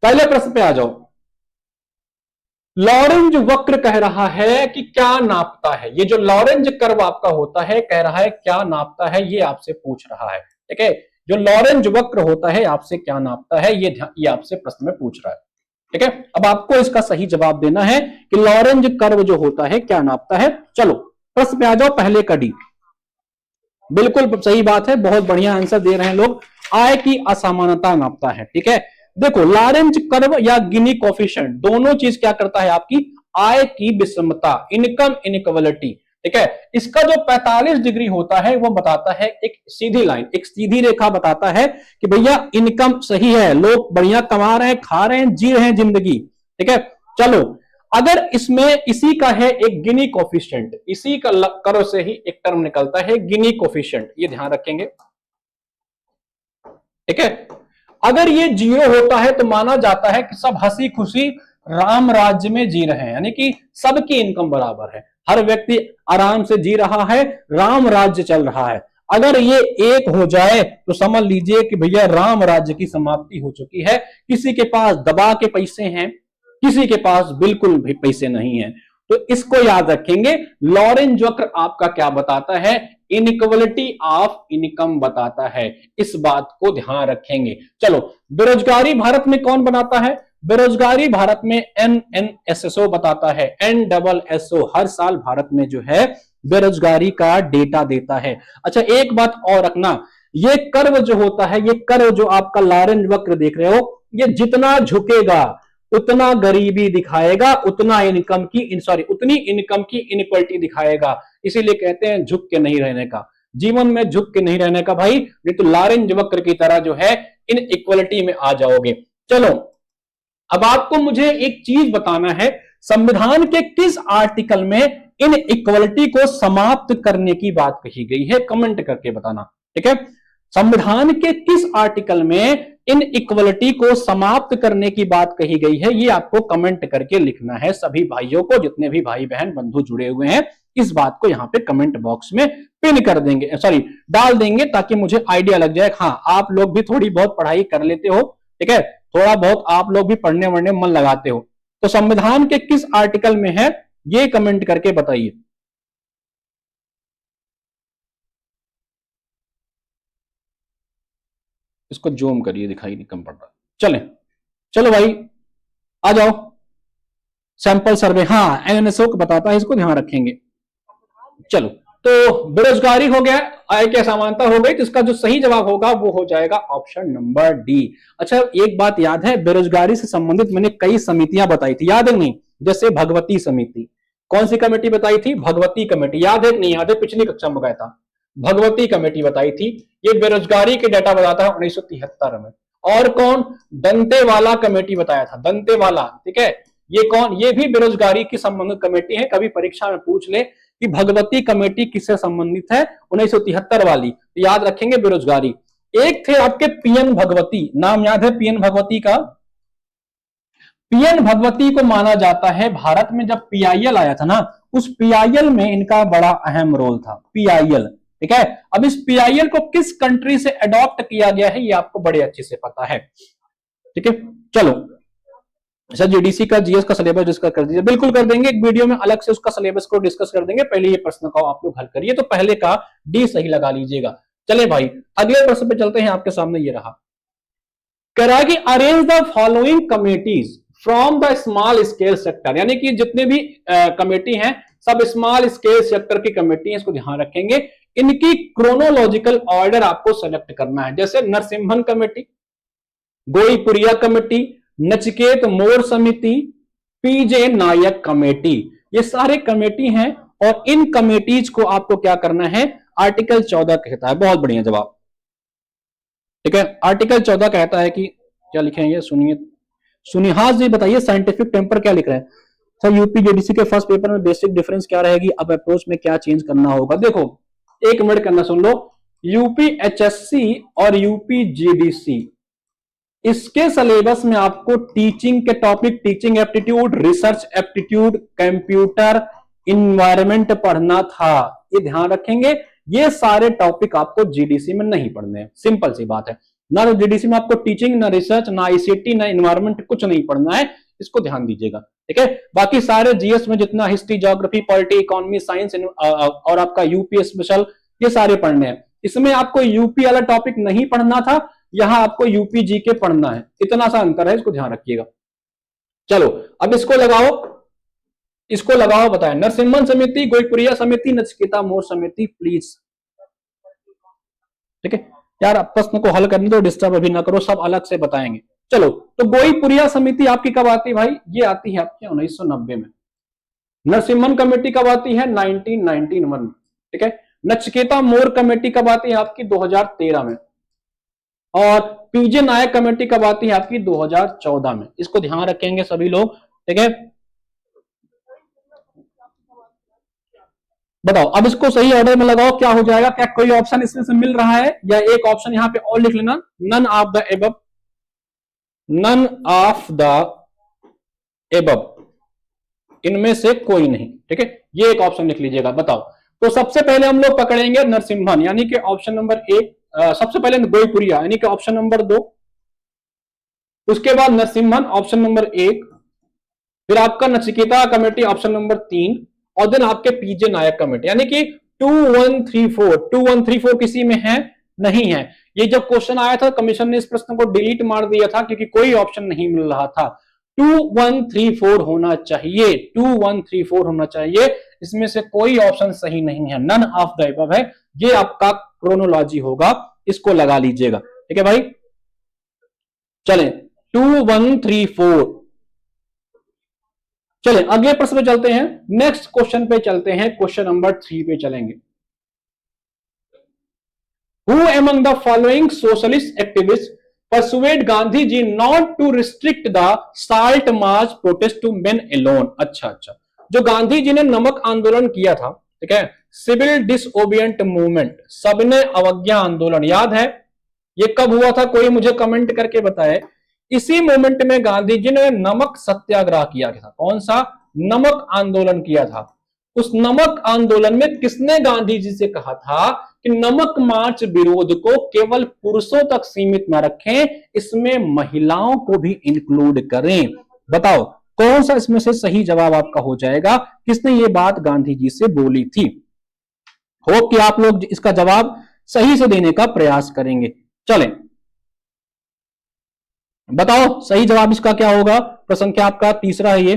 पहले प्रश्न पे आ जाओ। लॉरेंज वक्र कह रहा है कि क्या नापता है। ये जो लॉरेंज कर्व आपका होता है कह रहा है क्या नापता है, ये आपसे पूछ रहा है। ठीक है, जो लॉरेंज वक्र होता है आपसे क्या नापता है, ये आपसे प्रश्न में पूछ रहा है। ठीक है, अब आपको इसका सही जवाब देना है कि लॉरेंज कर्व जो होता है क्या नापता है। चलो प्रश्न पे आ जाओ, पहले का डी। बिल्कुल सही बात है, बहुत बढ़िया आंसर दे रहे हैं लोग। आय की असमानता नापता है। ठीक है, देखो लॉरेंज कर्व या गिनी कोफिशिएंट दोनों चीज क्या करता है, आपकी आय की विषमता, इनकम इनइक्वालिटी। ठीक है, इसका जो 45 डिग्री होता है वो बताता है एक सीधी लाइन, एक सीधी रेखा बताता है कि भैया इनकम सही है, लोग बढ़िया कमा रहे हैं, खा रहे हैं, जी रहे हैं जिंदगी। ठीक है, चलो अगर इसमें इसी का है एक गिनी कोफिशिएंट, इसी का कर्व से ही एक टर्म निकलता है गिनी कोफिशिएंट, ये ध्यान रखेंगे। ठीक है, अगर ये 0 होता है तो माना जाता है कि सब हंसी खुशी राम राज्य में जी रहे हैं, यानी कि सबकी इनकम बराबर है, हर व्यक्ति आराम से जी रहा है, राम राज्य चल रहा है। अगर ये 1 हो जाए तो समझ लीजिए कि भैया राम राज्य की समाप्ति हो चुकी है, किसी के पास दबा के पैसे हैं, किसी के पास बिल्कुल भी पैसे नहीं है। तो इसको याद रखेंगे, लॉरेंज वक्र आपका क्या बताता है, इनइक्वालिटी ऑफ इनकम बताता है, इस बात को ध्यान रखेंगे। चलो बेरोजगारी भारत में कौन बनाता है, बेरोजगारी भारत में NNSSO बताता है, NSSO हर साल भारत में जो है बेरोजगारी का डेटा देता है। अच्छा एक बात और रखना, ये कर्व जो होता है, ये कर्व जो आपका लॉरेंज वक्र देख रहे हो, ये जितना झुकेगा उतना गरीबी दिखाएगा, उतना इनकम की उतनी इनकम की इनइक्वालिटी दिखाएगा। इसीलिए कहते हैं झुक के नहीं रहने का, जीवन में झुक के नहीं रहने का भाई, नहीं तो लॉरेंज वक्र की तरह जो है इन इक्वलिटी में आ जाओगे। चलो अब आपको मुझे एक चीज बताना है, संविधान के किस आर्टिकल में इन इक्वलिटी को समाप्त करने की बात कही गई है, कमेंट करके बताना। ठीक है, संविधान के किस आर्टिकल में इन इक्वलिटी को समाप्त करने की बात कही गई है, ये आपको कमेंट करके लिखना है। सभी भाइयों को, जितने भी भाई बहन बंधु जुड़े हुए हैं, इस बात को यहां पे कमेंट बॉक्स में पिन कर देंगे, सॉरी डाल देंगे, ताकि मुझे आइडिया लग जाए। हाँ आप लोग भी थोड़ी बहुत पढ़ाई कर लेते हो, ठीक है, थोड़ा बहुत आप लोग भी पढ़ने वढ़ने मन लगाते हो, तो संविधान के किस आर्टिकल में है ये कमेंट करके बताइए। इसको जूम करिए, दिखाई नहीं कम पड़ रहा। चलें, चलो भाई आ जाओ, सैंपल सर्वे, हाँ NNSO को बताता है, इसको ध्यान रखेंगे। चलो तो बेरोजगारी हो गया, आय की असमानता हो गई, तो इसका जो सही जवाब होगा वो हो जाएगा ऑप्शन नंबर डी। अच्छा एक बात याद है, बेरोजगारी से संबंधित मैंने कई समितियां बताई थी, याद है नहीं, जैसे भगवती समिति, कौन सी कमेटी बताई थी, भगवती कमेटी, याद है नहीं याद है, पिछली कक्षा में गया था, भगवती कमेटी बताई थी। ये बेरोजगारी के डाटा बताता है 1973 में। और कौन, दंतेवाला कमेटी बताया था, दंतेवाला, ठीक है, ये कौन, ये भी बेरोजगारी की संबंधित कमेटी है, कभी परीक्षा में पूछ ले कि भगवती कमेटी किससे संबंधित है, 1973 वाली, तो याद रखेंगे बेरोजगारी। एक थे आपके PN भगवती, नाम याद है PN भगवती का, PN भगवती को माना जाता है भारत में जब PIL आया था ना, उस PIL में इनका बड़ा अहम रोल था, PIL, ठीक है। अब इस PIL को किस कंट्री से अडॉप्ट किया गया है ये आपको बड़े अच्छे से पता है, ठीक है। चलो अच्छा GDC का GS का सिलेबस डिस्कस कर दीजिए, बिल्कुल कर देंगे, एक वीडियो में अलग से उसका सिलेबस को डिस्कस कर देंगे, पहले ये प्रश्न का आप लोग हल करिए, तो पहले का डी सही लगा लीजिएगा। चले भाई अगले प्रश्न पे चलते हैं, आपके सामने ये रहा, कह रहा है कि arrange the following committees from the small scale sector, यानी कि जितने भी कमेटी हैं सब स्मॉल स्केल सेक्टर की कमेटी है, इसको ध्यान रखेंगे। इनकी क्रोनोलॉजिकल ऑर्डर आपको सेलेक्ट करना है, जैसे नरसिम्हन कमेटी, गोईपुरिया कमेटी, नचिकेत मोर समिति, PJ नायक कमेटी, ये सारे कमेटी हैं, और इन कमेटीज को आपको क्या करना है, आर्टिकल 14 कहता है, बहुत बढ़िया जवाब, ठीक है। आर्टिकल 14 कहता है कि क्या लिखे हैं ये, सुनिए हाँ जी बताइए, साइंटिफिक टेम्पर क्या लिख रहे हैं सर, यूपी JDC के फर्स्ट पेपर में बेसिक डिफरेंस क्या रहेगी, अब अप्रोच में क्या चेंज करना होगा। देखो एक मिनट करना सुन लो, यूपी HSC और यूपी JDC, इसके सिलेबस में आपको टीचिंग के topic, teaching aptitude, research aptitude, computer, environment पढ़ना था, ये ध्यान रखेंगे। ये सारे टॉपिक आपको GDC में नहीं पढ़ने हैं, सिंपल सी बात है। ना तो जीडीसी में आपको टीचिंग, ना रिसर्च, ना आईसीटी, ना इन्वायरमेंट, कुछ नहीं पढ़ना है, इसको ध्यान दीजिएगा, ठीक है। बाकी सारे जीएस में जितना history, geography, polity, economy, science और आपका यूपी स्पेशल, ये सारे पढ़ने हैं। इसमें आपको यूपी वाला टॉपिक नहीं पढ़ना था, यहां आपको यूपी जी के पढ़ना है, इतना सा अंतर है, इसको ध्यान रखिएगा। चलो अब इसको लगाओ, इसको लगाओ, बताएं। नरसिम्हन समिति, गोईपुरिया समिति, नचिकेता मोर समिति, प्लीज, ठीक है यार, प्रश्न को हल करने दो, डिस्टर्ब अभी ना करो, सब अलग से बताएंगे। चलो, तो गोईपुरिया समिति आपकी कब आती है भाई? ये आती है आपके 1990 में। नरसिम्हन कमेटी कब आती है? 1991 में, ठीक है। नचिकेता मोर कमेटी कब आती है आपकी? 2013 में। और पीजे नायक कमेटी कब आती है आपकी? 2014 में। इसको ध्यान रखेंगे सभी लोग, ठीक है। बताओ, अब इसको सही ऑर्डर में लगाओ, क्या हो जाएगा? क्या कोई ऑप्शन इसमें से मिल रहा है, या एक ऑप्शन यहां पे और लिख लेना, none of the above, none of the above, इनमें से कोई नहीं, ठीक है, ये एक ऑप्शन लिख लीजिएगा। बताओ, तो सबसे पहले हम लोग पकड़ेंगे नरसिम्हन, यानी कि ऑप्शन नंबर 1, सबसे पहले गोईपुरिया यानी कि ऑप्शन नंबर 2, उसके बाद नरसिम्हन ऑप्शन नंबर 1, फिर आपका नचिकेता कमेटी ऑप्शन नंबर 3, और देन आपके पीजे नायक कमेटी, यानी कि 2134 किसी में है? नहीं है। ये जब क्वेश्चन आया था, कमीशन ने इस प्रश्न को डिलीट मार दिया था, क्योंकि कोई ऑप्शन नहीं मिल रहा था। 2134 होना चाहिए, 2134 होना चाहिए, इसमें से कोई ऑप्शन सही नहीं है, नन ऑफ द अबव है, ये आपका क्रोनोलॉजी होगा, इसको लगा लीजिएगा, ठीक है भाई। चलें, 2134। चलें अगले प्रश्न पे चलते हैं, नेक्स्ट क्वेश्चन पे चलते हैं, क्वेश्चन नंबर 3 पे चलेंगे। Who among the following socialist activists persuade Gandhi ji not to restrict the salt march protest to men alone? अच्छा, जो गांधी जी ने नमक आंदोलन किया था, ठीक है, सिविल डिसओबिएंट मूवमेंट, सबने अवज्ञा आंदोलन, याद है ये कब हुआ था? कोई मुझे कमेंट करके बताए। इसी मोमेंट में गांधी जी ने नमक सत्याग्रह किया था। कौन सा? नमक आंदोलन किया था। उस नमक आंदोलन में किसने गांधी जी से कहा था कि नमक मार्च विरोध को केवल पुरुषों तक सीमित न रखें, इसमें महिलाओं को भी इंक्लूड करें? बताओ कौन सा इसमें से सही जवाब आपका हो जाएगा? किसने ये बात गांधी जी से बोली थी? होप कि आप लोग इसका जवाब सही से देने का प्रयास करेंगे। चलें, बताओ सही जवाब इसका क्या होगा? प्रश्न संख्या आपका तीसरा है ये।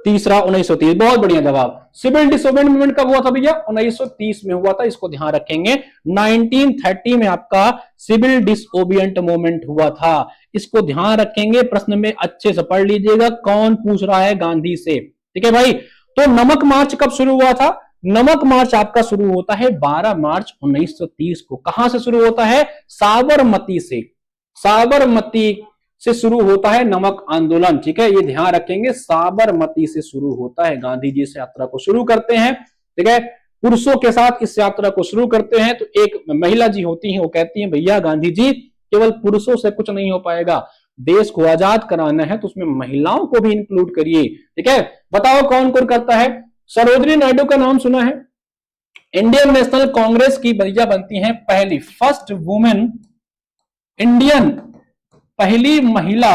तीसरा 1930, बहुत बढ़िया जवाब। सिविल डिसोबिएंट मूवमेंट कब हुआ था भैया? 1930 में हुआ था, इसको ध्यान रखेंगे। 1930 में आपका सिविल डिसोबिएंट मूवमेंट हुआ था, इसको ध्यान रखेंगे। प्रश्न में अच्छे से पढ़ लीजिएगा, कौन पूछ रहा है गांधी से, ठीक है भाई। तो नमक मार्च कब शुरू हुआ था? नमक मार्च आपका शुरू होता है 12 मार्च 1930 को। कहां से शुरू होता है? साबरमती से, साबरमती से शुरू होता है नमक आंदोलन, ठीक है, ये ध्यान रखेंगे। साबरमती से शुरू होता है, गांधी जी इस यात्रा को शुरू करते हैं, ठीक है, पुरुषों के साथ इस यात्रा को शुरू करते हैं। तो एक महिला जी होती हैं, वो कहती हैं भैया गांधी जी केवल पुरुषों से कुछ नहीं हो पाएगा, देश को आजाद कराना है तो उसमें महिलाओं को भी इंक्लूड करिए, ठीक है। बताओ कौन कौन करता है? सरोजिनी नायडू का नाम सुना है? इंडियन नेशनल कांग्रेस की भैया बनती हैं पहली, फर्स्ट वुमेन इंडियन, पहली महिला,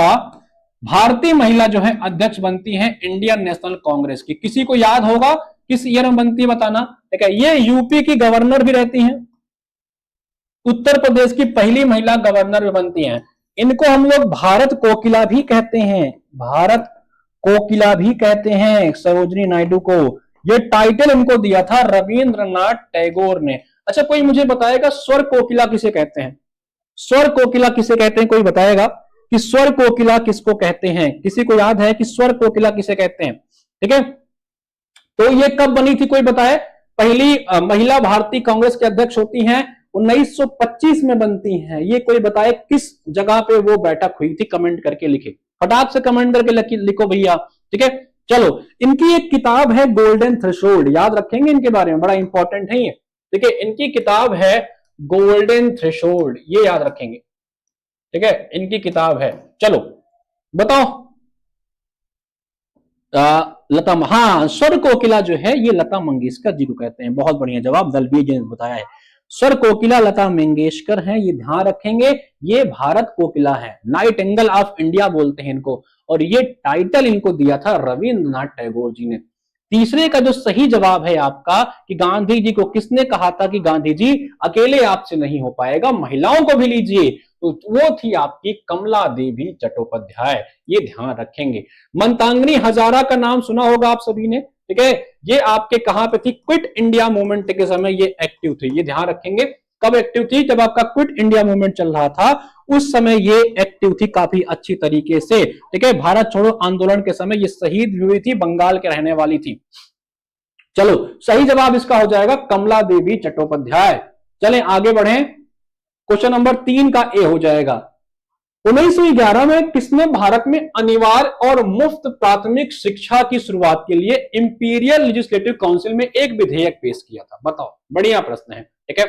भारतीय महिला जो है अध्यक्ष बनती है इंडियन नेशनल कांग्रेस की। किसी को याद होगा किस ईयर में बनती है? बताना, ठीक है। ये यूपी की गवर्नर भी रहती हैं, उत्तर प्रदेश की पहली महिला गवर्नर भी बनती हैं। इनको हम लोग भारत कोकिला भी कहते हैं, भारत कोकिला भी कहते हैं सरोजिनी नायडू को। ये टाइटल इनको दिया था रविंद्रनाथ टैगोर ने। अच्छा, कोई मुझे बताएगा स्वर कोकिला किसे कहते हैं? स्वर कोकिला किसे कहते हैं? कोई बताएगा कि स्वर कोकिला किसको कहते हैं? किसी को याद है कि स्वर कोकिला किसे कहते हैं? ठीक है, तो ये कब बनी थी कोई बताए? पहली महिला भारतीय कांग्रेस के अध्यक्ष होती हैं 1925 में बनती हैं। ये कोई बताए किस जगह पे वो बैठक हुई थी? कमेंट करके लिखे, फटाक से कमेंट करके लिखो भैया, ठीक है। चलो, इनकी एक किताब है गोल्डन थ्रेशोल्ड, याद रखेंगे इनके बारे में, बड़ा इंपॉर्टेंट है ये, ठीक है। इनकी किताब है गोल्डन थ्रेशोल्ड, ये याद रखेंगे, ठीक है, इनकी किताब है। चलो बताओ लता, हाँ, स्वर कोकिला जो है ये लता मंगेशकर जी को कहते हैं। बहुत बढ़िया जवाब, दलबीर जी ने बताया है। स्वर कोकिला लता मंगेशकर हैं, ये ध्यान रखेंगे। ये भारत कोकिला है, नाइटिंगेल ऑफ इंडिया बोलते हैं इनको, और ये टाइटल इनको दिया था रविंद्रनाथ टैगोर जी ने। तीसरे का जो सही जवाब है आपका कि गांधी जी को किसने कहा था कि गांधी जी अकेले आपसे नहीं हो पाएगा, महिलाओं को भी लीजिए, तो वो थी आपकी कमला देवी चट्टोपाध्याय, ये ध्यान रखेंगे। मंतांगनी हजारा का नाम सुना होगा आप सभी ने, ठीक है। ये आपके कहां पे थी, क्विट इंडिया मूवमेंट के समय ये एक्टिव थी, ये ध्यान रखेंगे। कब एक्टिव थी, जब आपका क्विट इंडिया मूवमेंट चल रहा था उस समय ये एक्टिव थी काफी अच्छी तरीके से, ठीक है। भारत छोड़ो आंदोलन के समय ये शहीद हुई थी, बंगाल के रहने वाली थी। चलो सही जवाब इसका हो जाएगा कमला देवी चट्टोपाध्याय। चलें आगे बढ़ें, क्वेश्चन नंबर 3 का ए हो जाएगा। 1911 में किसने भारत में अनिवार्य और मुफ्त प्राथमिक शिक्षा की शुरुआत के लिए इंपीरियल लेजिस्लेटिव काउंसिल में एक विधेयक पेश किया था, बताओ, बढ़िया प्रश्न है, ठीक है।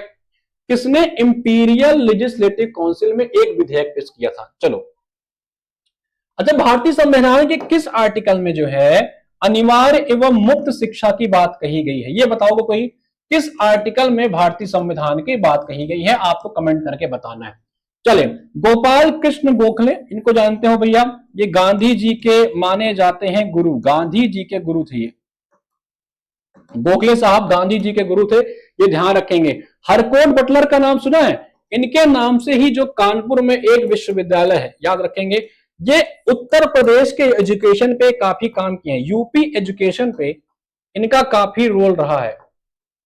किसने इंपीरियल लेजिस्लेटिव काउंसिल में एक विधेयक पेश किया था, चलो। अच्छा, भारतीय संविधान के किस आर्टिकल में जो है अनिवार्य एवं मुफ्त शिक्षा की बात कही गई है, ये बताओगे कोई, किस आर्टिकल में भारतीय संविधान की बात कही गई है, आपको कमेंट करके बताना है। चले, गोपाल कृष्ण गोखले, इनको जानते हो भैया, ये गांधी जी के माने जाते हैं गुरु, गांधी जी के गुरु थे ये, गोखले साहब गांधी जी के गुरु थे, ये ध्यान रखेंगे। हरकोट बटलर का नाम सुना है, इनके नाम से ही जो कानपुर में एक विश्वविद्यालय है, याद रखेंगे। ये उत्तर प्रदेश के एजुकेशन पे काफी काम किए हैं, यूपी एजुकेशन पे इनका काफी रोल रहा है,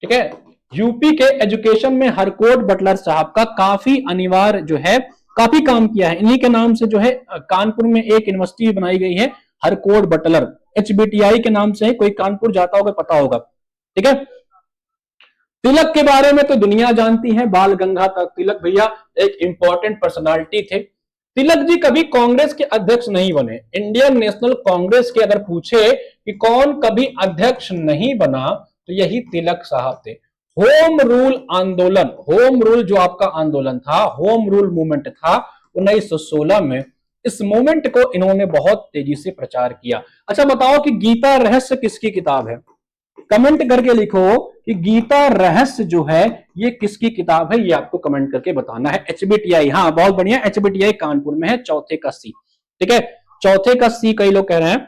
ठीक है। यूपी के एजुकेशन में हरकोट बटलर साहब का काफी अनिवार्य जो है काफी काम किया है, इन्हीं के नाम से जो है कानपुर में एक यूनिवर्सिटी बनाई गई है हरकोट बटलर, HBTI के नाम से, कोई कानपुर जाता होगा पता होगा, ठीक है। तिलक के बारे में तो दुनिया जानती है, बाल गंगाधर तिलक भैया एक इंपॉर्टेंट पर्सनालिटी थे। तिलक जी कभी कांग्रेस के अध्यक्ष नहीं बने, इंडियन नेशनल कांग्रेस के अगर पूछे कि कौन कभी अध्यक्ष नहीं बना तो यही तिलक साहब थे। होम रूल आंदोलन, होम रूल जो आपका आंदोलन था, होम रूल मूवमेंट था 1916 में, इस मूवमेंट को इन्होंने बहुत तेजी से प्रचार किया। अच्छा बताओ कि गीता रहस्य किसकी किताब है, कमेंट करके लिखो कि गीता रहस्य जो है ये किसकी किताब है, ये आपको कमेंट करके बताना है। HBTI, हाँ बहुत बढ़िया, HBTI कानपुर में है, चौथे का सी, ठीक है, चौथे का सी कई लोग कह रहे हैं,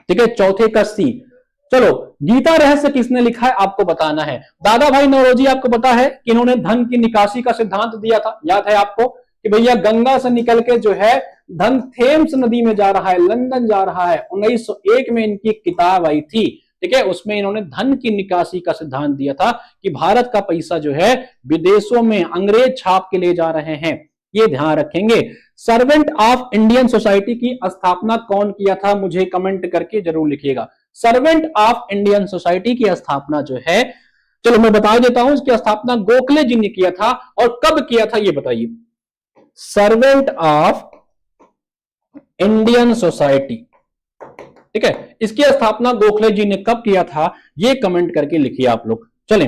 ठीक है, चौथे का सी। चलो, गीता रहस्य किसने लिखा है आपको बताना है। दादा भाई नौरोजी, आपको पता है कि इन्होंने धन की निकासी का सिद्धांत दिया था, याद है आपको कि भैया गंगा से निकल के जो है धन थेम्स नदी में जा रहा है, लंदन जा रहा है। 1901 में इनकी किताब आई थी, ठीक है, उसमें इन्होंने धन की निकासी का सिद्धांत दिया था कि भारत का पैसा जो है विदेशों में अंग्रेज छाप के ले जा रहे हैं, ये ध्यान रखेंगे। सर्वेंट ऑफ इंडियन सोसाइटी की स्थापना कौन किया था, मुझे कमेंट करके जरूर लिखिएगा। सर्वेंट ऑफ इंडियन सोसाइटी की स्थापना जो है, चलो मैं बता देता हूं, इसकी स्थापना गोखले जी ने किया था, और कब किया था ये बताइए। सर्वेंट ऑफ इंडियन सोसाइटी, ठीक है, इसकी स्थापना गोखले जी ने कब किया था, ये कमेंट करके लिखिए आप लोग। चलें,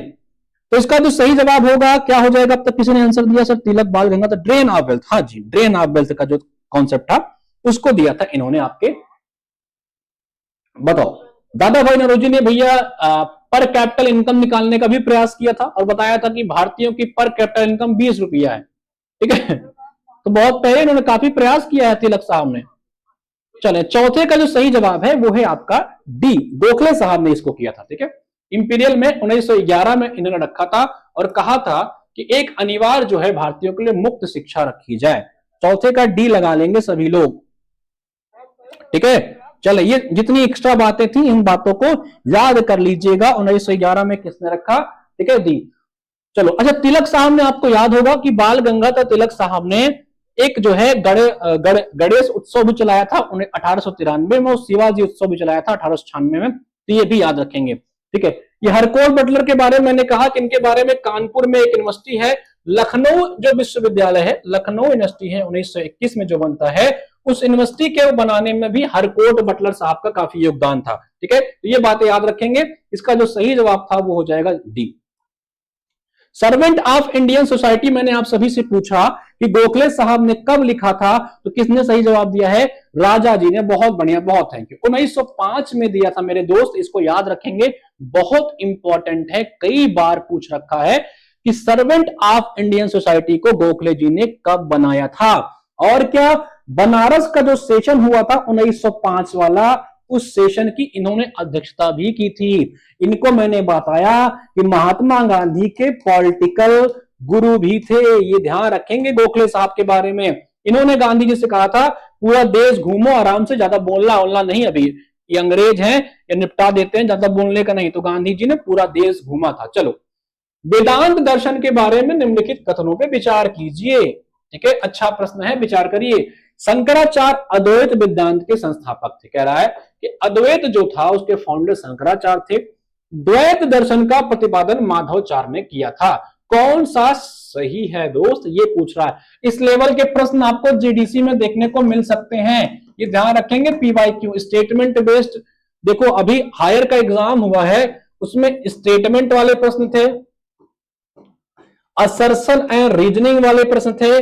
तो इसका जो सही जवाब होगा क्या हो जाएगा, अब तक किसी ने आंसर दिया सर, तिलक बाल गंगाधर, ड्रेन ऑफ वेल्थ, हाँ जी, ड्रेन ऑफ वेल्थ का जो कॉन्सेप्ट था उसको दिया था इन्होंने आपके। बताओ, दादा भाई नौरोजी ने भैया पर कैपिटल इनकम निकालने का भी प्रयास किया था और बताया था कि भारतीयों की पर कैपिटल इनकम 20 रुपया है, ठीक है, तो बहुत पहले इन्होंने काफी प्रयास किया है तिलक साहब ने। चले, चौथे का जो सही जवाब है वो है आपका डी, गोखले साहब ने इसको किया था, ठीक है। इंपीरियल में 1911 में इन्होंने रखा था और कहा था कि एक अनिवार्य जो है भारतीयों के लिए मुफ्त शिक्षा रखी जाए। चौथे का डी लगा लेंगे सभी लोग, ठीक है। चले, ये जितनी एक्स्ट्रा बातें थी इन बातों को याद कर लीजिएगा, 1911 में किसने रखा, ठीक है, डी। चलो, अच्छा, तिलक साहब ने आपको याद होगा कि बाल गंगाधर तिलक साहब ने एक जो है गणेश उत्सव भी चलाया था 1893 में, और शिवाजी उत्सव भी चलाया था 1896 में, तो ये भी याद रखेंगे, ठीक है। ये हरकोट बटलर के बारे में मैंने कहा कि इनके बारे में कानपुर में एक यूनिवर्सिटी है, लखनऊ जो विश्वविद्यालय है, लखनऊ यूनिवर्सिटी है 1921 में जो बनता है, उस यूनिवर्सिटी के बनाने में भी हरकोट बटलर साहब का काफी योगदान था, ठीक है, तो ये बातें याद रखेंगे। इसका जो सही जवाब था वो हो जाएगा D. Servant of Indian society, मैंने आप सभी से पूछा कि गोखले साहब ने कब लिखा था, तो किसने सही जवाब दिया है, राजा जी ने। बहुत बढ़िया, बहुत थैंक यू। 1905 में दिया था मेरे दोस्त, इसको याद रखेंगे, बहुत इंपॉर्टेंट है, कई बार पूछ रखा है कि सर्वेंट ऑफ इंडियन सोसाइटी को गोखले जी ने कब बनाया था। और क्या, बनारस का जो सेशन हुआ था 1905 वाला, उस सेशन की इन्होंने अध्यक्षता भी की थी। इनको मैंने बताया कि महात्मा गांधी के पॉलिटिकल गुरु भी थे, ये ध्यान रखेंगे गोखले साहब के बारे में। इन्होंने गांधी जी से कहा था पूरा देश घूमो आराम से, ज्यादा बोलना ओलना नहीं, अभी ये अंग्रेज हैं, ये निपटा देते हैं, ज्यादा बोलने का नहीं। तो गांधी जी ने पूरा देश घूमा था। चलो, वेदांत दर्शन के बारे में निम्नलिखित कथनों पे विचार कीजिए। ठीक है, अच्छा प्रश्न है, विचार करिए। शंकराचार्य अद्वैत वेदांत के संस्थापक थे। कह रहा है कि अद्वैत जो था उसके फाउंडर शंकराचार्य थे। द्वैत दर्शन का प्रतिपादन माधवाचार्य ने किया था। कौन सा सही है दोस्त, ये पूछ रहा है। इस लेवल के प्रश्न आपको जीडीसी में देखने को मिल सकते हैं, ये ध्यान रखेंगे। पीवाईक्यू स्टेटमेंट बेस्ड, देखो अभी हायर का एग्जाम हुआ है, उसमें स्टेटमेंट वाले प्रश्न थे, असर्शन एंड रीजनिंग वाले प्रश्न थे,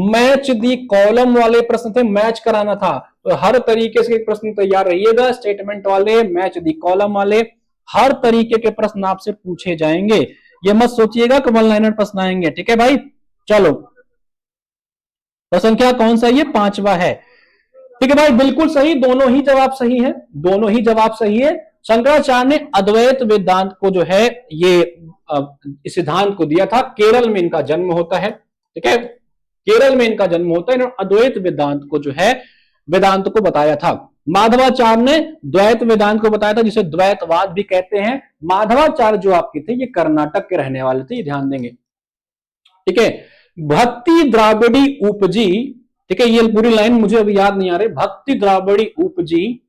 मैच दी कॉलम वाले प्रश्न थे, मैच कराना था। तो हर तरीके से प्रश्न तैयार रहिएगा, स्टेटमेंट वाले, मैच दी कॉलम वाले, हर तरीके के प्रश्न आपसे पूछे जाएंगे। ये मत सोचिएगा कि 1 लाइनर प्रश्न आएंगे। ठीक है भाई, चलो प्रश्न क्या कौन सा, ये 5वां है। ठीक है भाई, बिल्कुल सही, दोनों ही जवाब सही है, दोनों ही जवाब सही है। शंकराचार्य ने अद्वैत वेदांत को जो है ये इस सिद्धांत को दिया था, केरल में इनका जन्म होता है। ठीक है, केरल में इनका जन्म होता है। इन्होंने अद्वैत वेदांत को जो है वेदांत को बताया था। माधवाचार्य ने द्वैत वेदांत को बताया था, जिसे द्वैतवाद भी कहते हैं। माधवाचार्य जो आपके थे ये कर्नाटक के रहने वाले थे, ये ध्यान देंगे। ठीक है, भक्ति द्राविड़ी उपजी, ठीक है, ये पूरी लाइन मुझे अभी याद नहीं आ रही। भक्ति द्राविड़ी उपजी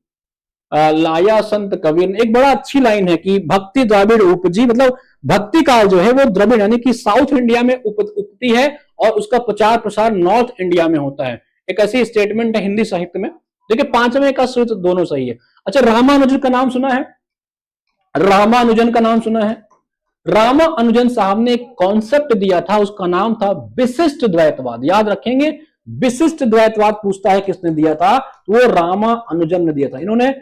लाया संत कबीर, एक बड़ा अच्छी लाइन है कि भक्ति द्राविड़ उपजी, मतलब भक्ति काल जो है वो द्रविड़ यानी कि साउथ इंडिया में उपती है और उसका प्रचार प्रसार नॉर्थ इंडिया में होता है। एक ऐसी स्टेटमेंट है हिंदी साहित्य में। देखिए 5वें का सूत्र दोनों सही है। अच्छा, रामानुजन का नाम सुना है, रामानुजन का नाम सुना है। रामानुजन साहब ने एक कॉन्सेप्ट दिया था, उसका नाम था विशिष्ट द्वैतवाद। याद रखेंगे, विशिष्ट द्वैतवाद पूछता है किसने दिया था, तो वो रामानुजन ने दिया था। इन्होंने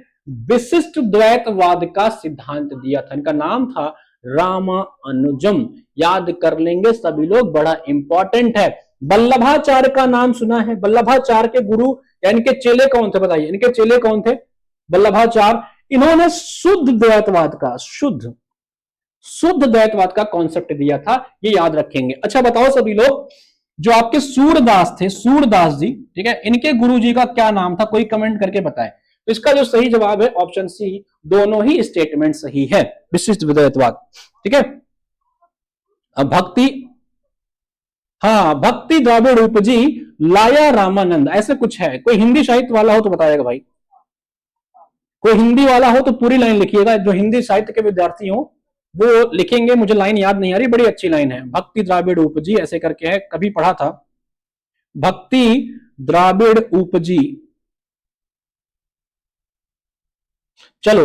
विशिष्ट द्वैतवाद का सिद्धांत दिया था, इनका नाम था रामानुजम। याद कर लेंगे सभी लोग, बड़ा इंपॉर्टेंट है। वल्लभाचार्य का नाम सुना है, वल्लभाचार्य के गुरु या इनके चेले कौन थे, बताइए इनके चेले कौन थे, वल्लभाचार्य। इन्होंने शुद्ध द्वैतवाद का, शुद्ध द्वैतवाद का कॉन्सेप्ट दिया था, ये याद रखेंगे। अच्छा बताओ सभी लोग, जो आपके सूरदास थे, सूरदास जी, ठीक है, इनके गुरु जी का क्या नाम था, कोई कमेंट करके बताए। तो इसका जो सही जवाब है ऑप्शन सी, दोनों ही स्टेटमेंट सही है, विशिष्ट द्वैतवाद। ठीक है, अब भक्ति, हाँ भक्ति द्राविड़ उपजी लाया रामानंद, ऐसे कुछ है। कोई हिंदी साहित्य वाला हो तो बताएगा भाई, कोई हिंदी वाला हो तो पूरी लाइन लिखिएगा। जो हिंदी साहित्य के विद्यार्थी हो वो लिखेंगे, मुझे लाइन याद नहीं आ रही, बड़ी अच्छी लाइन है। भक्ति द्राविड़ उपजी ऐसे करके है, कभी पढ़ा था, भक्ति द्राविड़ उपजी। चलो